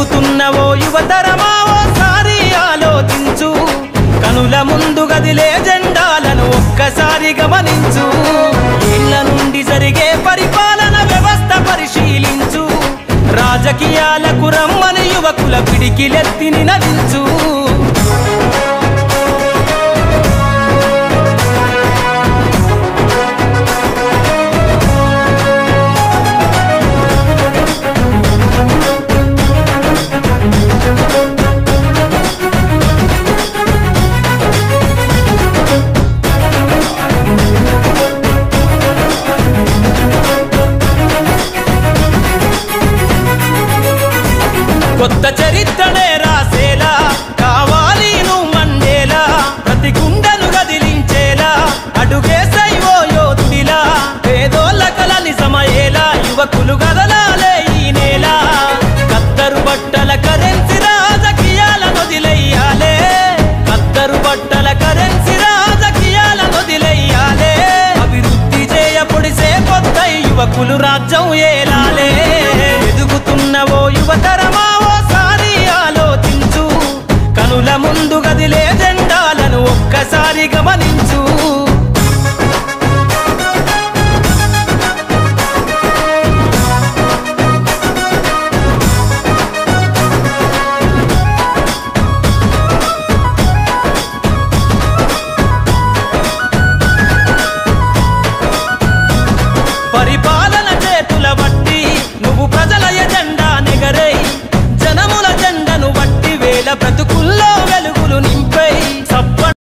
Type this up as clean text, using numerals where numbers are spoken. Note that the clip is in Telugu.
ఎదుగుతున్న ఓ యువతరమా ఓసారి ఆలోచించు కనుల ముందు గదిలే జెండాలను ఒక్కసారి గమనించు ఇళ్ళ నుండి జరిగే పరిపాలన వ్యవస్థ పరిశీలించు రాజకీయాలకు రమ్మని యువకుల పిడికిలెత్తి నినదించు కొత్త చరిత్రనే రాసేలా కావాలి నువ్వు మండేలా ప్రతి గుండెను గదిలించేలా అడుగేసై ఓ యోధుడిలా పేదోళ్ళ కలని సమయేలా యువకులు గదలాలే ఈ నేల కత్తరు బట్టల కరెన్సీ రాజకీయాలను వదిలేయాలే కత్తరు బట్టల కరెన్సీ రాజకీయాలను వదిలేయాలే అభివృద్ధి చేయపొడిసే కొత్త యువకులు రాజ్యం ఏలాలే ఎదుగుతున్న ఓ యువతరమా కనుల ముందు గదిలే జెండాలను ఒక్కసారి గమనించు